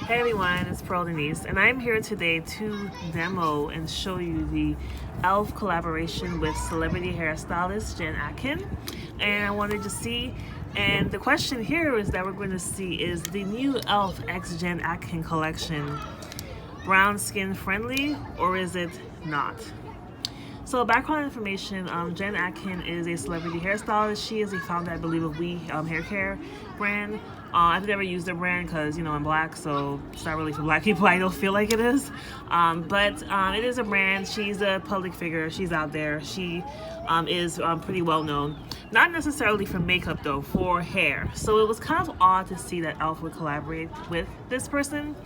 Hey everyone, it's Pearl Denise, and I'm here today to demo and show you the E.L.F. collaboration with celebrity hairstylist Jen Atkin. And I wanted to see, and the question here is that we're going to see is the new E.L.F. x Jen Atkin collection brown skin friendly or is it not? So background information, Jen Atkin is a celebrity hairstylist. She is a founder, I believe, of We Hair Care brand. I've never used their brand because, you know, I'm black, so it's not really for black people. I don't feel like it is. But it is a brand. She's a public figure. She's out there. She is pretty well known. Not necessarily for makeup, though, for hair. So it was kind of odd to see that E.L.F. would collaborate with this person.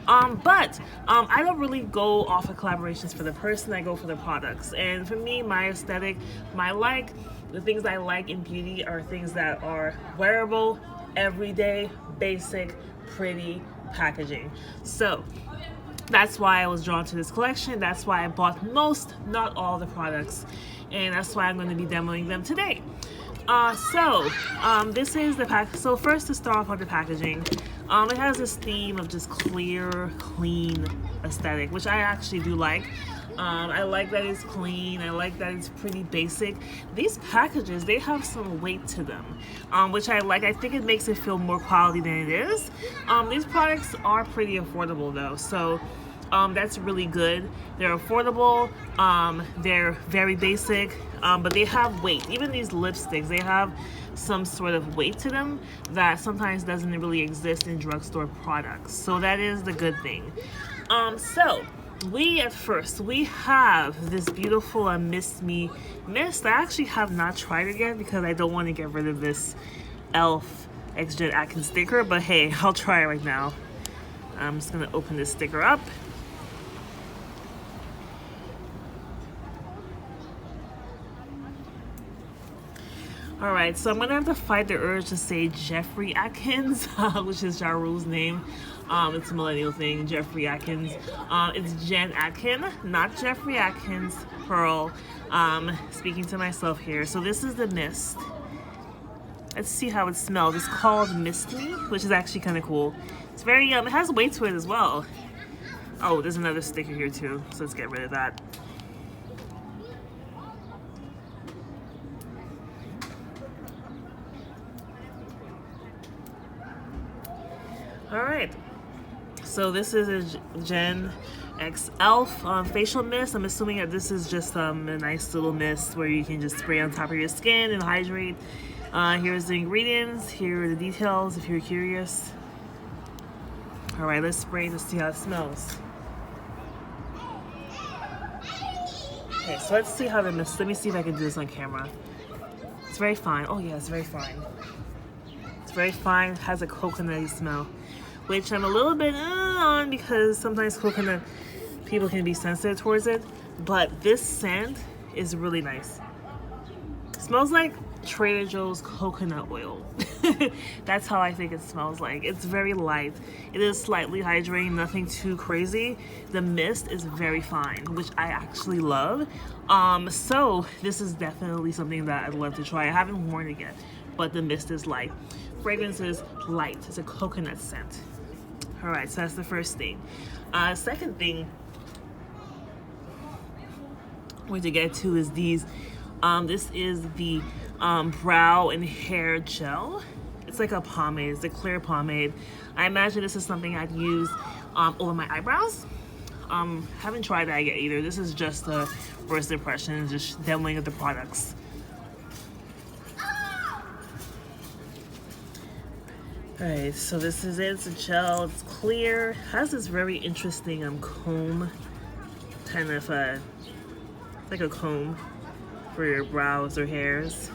But I don't really go off of collaborations for the person, I go for the products. And for me, my aesthetic, the things I like in beauty are things that are wearable, everyday, basic, pretty packaging. So that's why I was drawn to this collection. That's why I bought most, not all the products. And that's why I'm going to be demoing them today. This is the pack. So first, to start off on the packaging, it has this theme of just clear, clean aesthetic, which I actually do like. I like that it's clean. I like that it's pretty basic. These packages, they have some weight to them, which I like. I think it makes it feel more quality than it is. These products are pretty affordable though, so that's really good. They're affordable, they're very basic, but they have weight. Even these lipsticks, they have some sort of weight to them that sometimes doesn't really exist in drugstore products. So that is the good thing. We have this beautiful Miss Me mist. I actually have not tried it yet because I don't want to get rid of this E.L.F. x Jen Atkin sticker, but hey, I'll try it right now. I'm just gonna open this sticker up. All right, so I'm gonna have to fight the urge to say Jeffrey Atkins, which is Ja Rule's name. It's a millennial thing, Jeffrey Atkins. It's Jen Atkin, not Jeffrey Atkins, Pearl. Speaking to myself here. So this is the mist. Let's see how it smells. It's called Mist Me, which is actually kind of cool. It's very, it has weight to it as well. Oh, there's another sticker here too, so let's get rid of that. All right, so this is a Jen x E.L.F. Facial mist. I'm assuming that this is just a nice little mist where you can just spray on top of your skin and hydrate. Here's the ingredients, here are the details if you're curious. All right, let's spray to see how it smells. Okay, so let's see how the mist, let me see if I can do this on camera. It's very fine. Oh yeah, it's very fine. It's very fine, it has a coconutty smell, which I'm a little bit on because sometimes coconut people can be sensitive towards it, but this scent is really nice. It smells like Trader Joe's coconut oil. That's how I think it smells like. It's very light. It is slightly hydrating, nothing too crazy. The mist is very fine, which I actually love. So this is definitely something that I'd love to try. I haven't worn it yet, but the mist is light. Fragrance is light. It's a coconut scent. All right, so that's the first thing. Second thing I'm going to get to is these. This is the brow and hair gel. It's like a pomade. It's a clear pomade. I imagine this is something I'd use over my eyebrows. Haven't tried that yet either. This is just a first impression, just demoing of the products. Alright, so this is it. It's a gel. It's clear. It has this very interesting comb, kind of like a comb for your brows or hairs.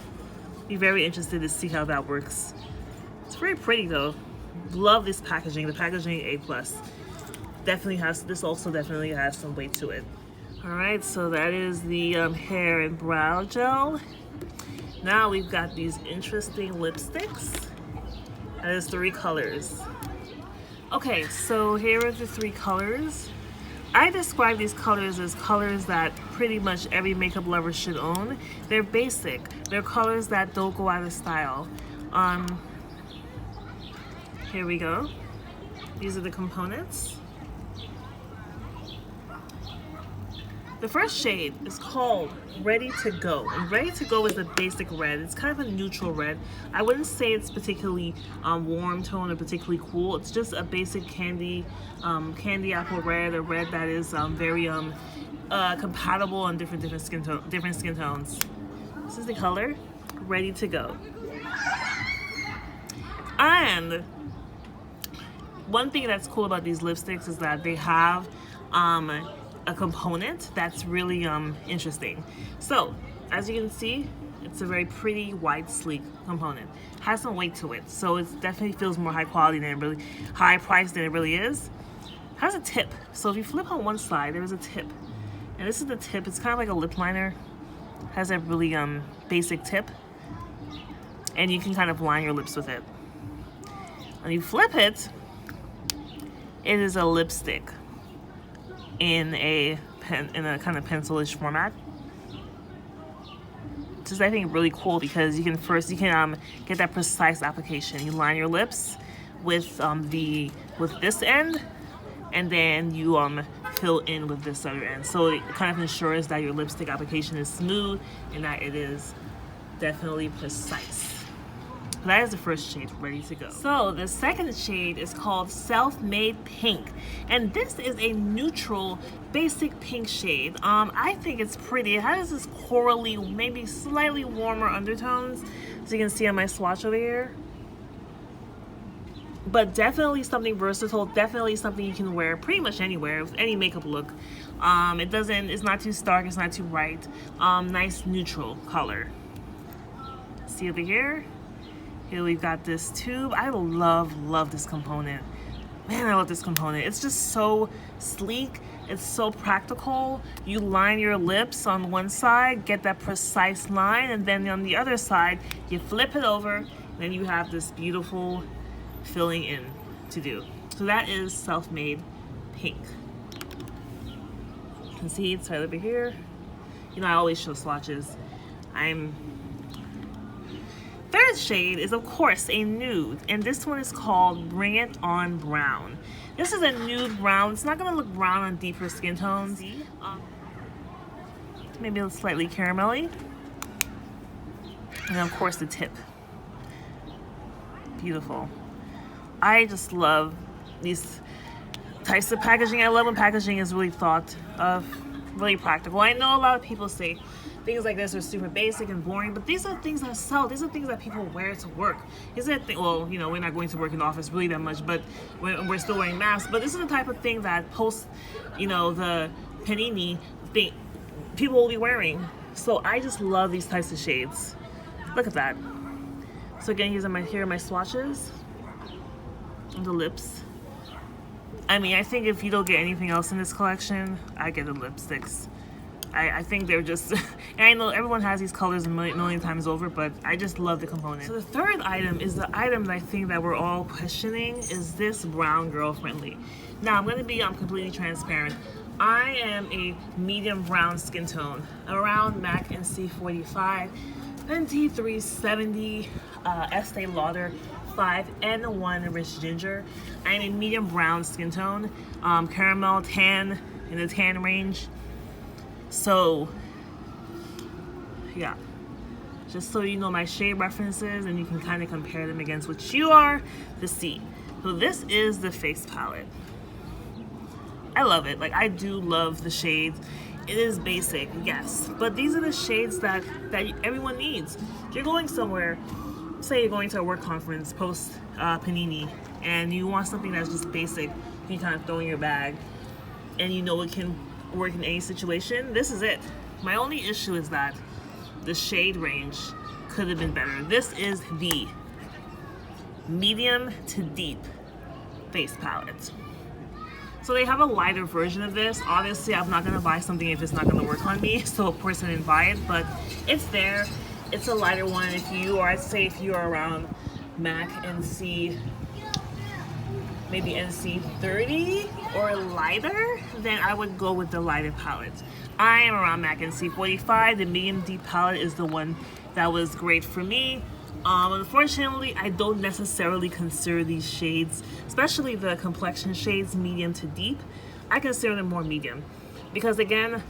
Be very interested to see how that works. It's very pretty though. Love this packaging. The packaging A+. Definitely has, this also definitely has some weight to it. Alright, so that is the hair and brow gel. Now we've got these interesting lipsticks. There's 3 colors. Okay, so here are the 3 colors. I describe these colors as colors that pretty much every makeup lover should own. They're basic. They're colors that don't go out of style. Here we go. These are the components. The first shade is called Ready to Go. And Ready to Go is a basic red. It's kind of a neutral red. I wouldn't say it's particularly warm tone or particularly cool. It's just a basic candy apple red, a red that is very compatible on different skin tones. This is the color Ready to Go. And one thing that's cool about these lipsticks is that they have a component that's really interesting. So as you can see, it's a very pretty, wide, sleek component. Has some weight to it, so it definitely feels more high quality than it really, high price than it really is. Has a tip, so if you flip on one side, there's a tip, and this is the tip. It's kind of like a lip liner. Has a really basic tip, and you can kind of line your lips with it. When you flip it, it is a lipstick in a kind of pencilish format. Which is, I think, really cool because you can get that precise application. You line your lips with this end, and then you fill in with this other end. So it kind of ensures that your lipstick application is smooth and that it is definitely precise. That is the first shade, Ready to Go. So the second shade is called Self-Made Pink, and this is a neutral, basic pink shade. I think it's pretty. It has this corally, maybe slightly warmer undertones, as you can see on my swatch over here. But definitely something versatile. Definitely something you can wear pretty much anywhere with any makeup look. It's not too stark. It's not too bright. Nice neutral color. See over here. Here we've got this tube. I love this component. Man, I love this component. It's just so sleek. It's so practical. You line your lips on one side, get that precise line, and then on the other side, you flip it over, and then you have this beautiful filling in to do. So that is Self-Made Pink. You can see it's right over here. You know, I always show swatches. Third shade is, of course, a nude, and this one is called Bring It On Brown. This is a nude brown. It's not going to look brown on deeper skin tones. Maybe a slightly caramelly. And of course the tip. Beautiful. I just love these types of packaging. I love when packaging is really thought of, really practical. I know a lot of people say things like this are super basic and boring, but these are things that sell. These are things that people wear to work. Well, you know, we're not going to work in the office really that much, but we're still wearing masks. But this is the type of thing that post, you know, the panini thing, people will be wearing. So I just love these types of shades. Look at that. So again, here are my swatches on the lips. I mean, I think if you don't get anything else in this collection, I get the lipsticks. I think they're just, and I know everyone has these colors a million times over, but I just love the component. So the third item is the item that I think that we're all questioning. Is this brown girl friendly? Now I'm going to be completely transparent. I am a medium brown skin tone, around MAC NC 45, Fenty 370, Estee Lauder 5N1 Rich Ginger. I am a medium brown skin tone, caramel tan, in the tan range. So yeah, just so you know my shade references and you can kind of compare them against what you are to see. So this is the face palette. I love it. Like, I do love the shades. It is basic, yes, but these are the shades that everyone needs. If you're going somewhere, say you're going to a work conference post panini, and you want something that's just basic, you kind of throw in your bag, and you know it can work in any situation, this is it. My only issue is that the shade range could have been better. This is the medium to deep face palette. So they have a lighter version of this. Obviously, I'm not gonna buy something if it's not gonna work on me, so of course I didn't buy it, but it's there. It's a lighter one. If you, or I'd say if you're around MAC NC, maybe NC 30 or lighter, then I would go with the lighter palette. I am around MAC NC 45. The medium deep palette is the one that was great for me. Unfortunately, I don't necessarily consider these shades, especially the complexion shades, medium to deep. I consider them more medium because, again,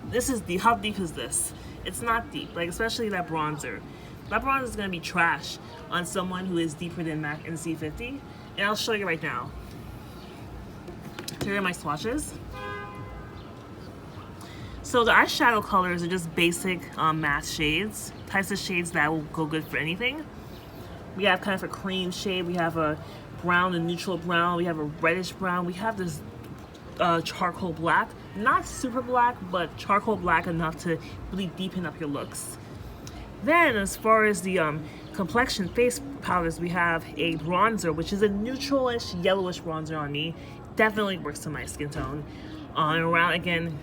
this is deep. How deep is this? It's not deep, like especially that bronzer. That bronzer is going to be trash on someone who is deeper than MAC NC50, and I'll show you right now. Here are my swatches. So the eyeshadow colors are just basic matte shades, types of shades that will go good for anything. We have kind of a cream shade, we have a brown, a neutral brown, we have a reddish brown, we have this charcoal black, not super black, but charcoal black enough to really deepen up your looks. Then as far as the complexion face powders, we have a bronzer, which is a neutralish, yellowish bronzer on me. Definitely works to my skin tone. And around, again,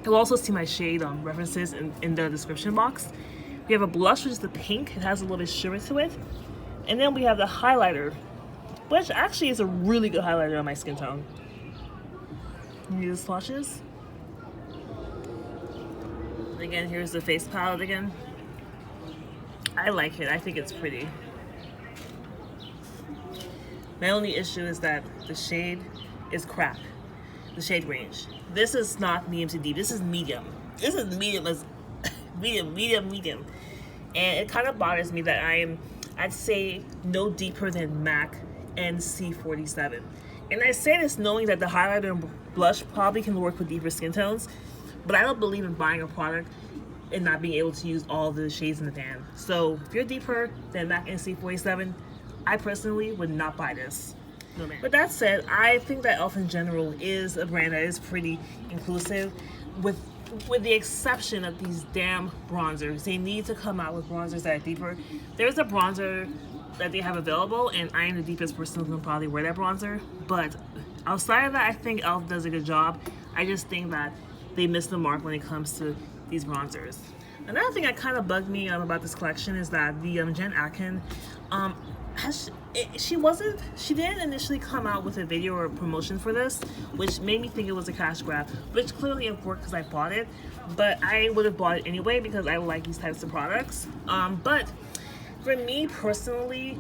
you'll also see my shade references in the description box. We have a blush, which is the pink. It has a little bit of shimmer to it. And then we have the highlighter, which actually is a really good highlighter on my skin tone. Here's the swatches. Again, here's the face palette again. I like it. I think it's pretty. My only issue is that the shade is crap. The shade range. This is not medium to deep. This is medium. This is medium as medium. And it kind of bothers me that I'd say no deeper than MAC NC47. And I say this knowing that the highlighter and blush probably can work with deeper skin tones, but I don't believe in buying a product and not being able to use all the shades in the pan. So if you're deeper than MAC NC47, I personally would not buy this. No, man. But that said, I think that E.L.F. in general is a brand that is pretty inclusive, with the exception of these damn bronzers. They need to come out with bronzers that are deeper. There's a bronzer that they have available, and I am the deepest person who can probably wear that bronzer. But outside of that, I think E.L.F. does a good job. I just think that they missed the mark when it comes to these bronzers. Another thing that kind of bugged me about this collection is that the Jen Atkin, she didn't initially come out with a video or a promotion for this, which made me think it was a cash grab, which clearly it worked because I bought it, but I would have bought it anyway because I like these types of products. But for me personally,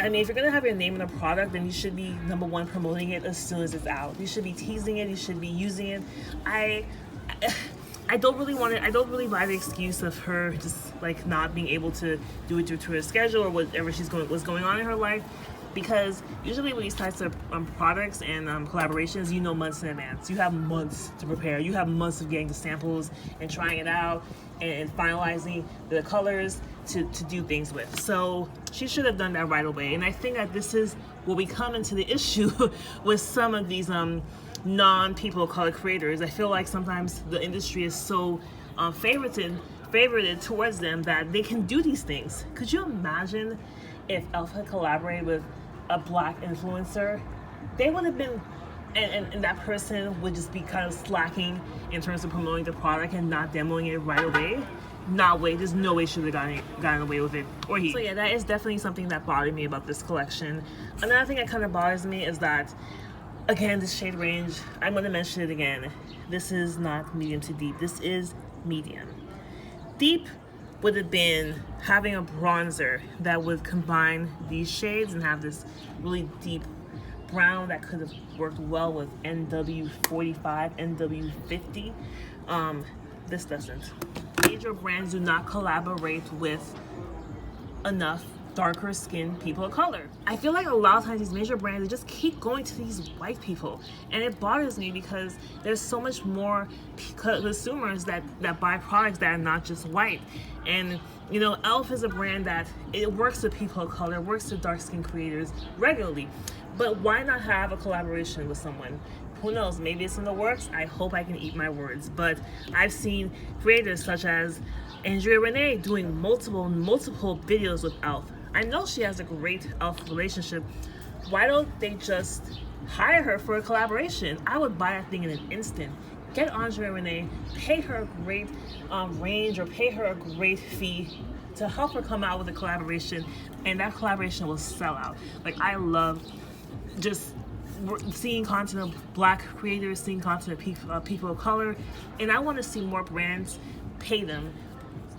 I mean, if you're gonna have your name in a product, then you should be, number one, promoting it as soon as it's out. You should be teasing it, you should be using it. I don't really buy the excuse of her just like not being able to do it due to her schedule or whatever was going on in her life, because usually with these types of products and collaborations, you know months in advance. You have months to prepare. You have months of getting the samples and trying it out and finalizing the colors to do things with. So she should have done that right away. And I think that this is where we come into the issue with some of these non-people of color creators. I feel like sometimes the industry is so favorited towards them that they can do these things. Could you imagine if E.L.F. had collaborated with a black influencer? They would have been, and that person would just be kind of slacking in terms of promoting the product and not demoing it right away. There's no way she would have gotten away with it, or he. So yeah, that is definitely something that bothered me about this collection. Another thing that kind of bothers me is that, again, this shade range, I'm going to mention it again. This is not medium to deep. This is medium. Deep would have been having a bronzer that would combine these shades and have this really deep brown that could have worked well with NW45, NW50. This doesn't. Major brands do not collaborate with enough darker skinned people of color. I feel like a lot of times these major brands, they just keep going to these white people, and it bothers me because there's so much more consumers that buy products that are not just white. And you know, E.L.F. is a brand that it works with people of color, works with dark skinned creators regularly. But why not have a collaboration with someone? Who knows, maybe it's in the works. I hope I can eat my words. But I've seen creators such as Andrea Renee doing multiple videos with E.L.F. I know she has a great E.L.F. relationship. Why don't they just hire her for a collaboration? I would buy that thing in an instant. Get Andrea Renee, pay her a great range or pay her a great fee to help her come out with a collaboration, and that collaboration will sell out. Like, I love just seeing content of black creators, seeing content of people of color, and I want to see more brands pay them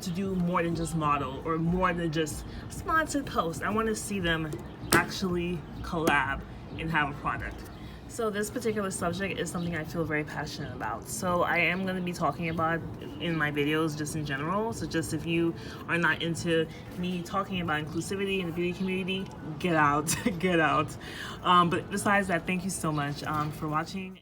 to do more than just model or more than just sponsored posts. I want to see them actually collab and have a product. So this particular subject is something I feel very passionate about. So I am going to be talking about in my videos just in general. So just if you are not into me talking about inclusivity in the beauty community, get out, get out. But besides that, thank you so much for watching.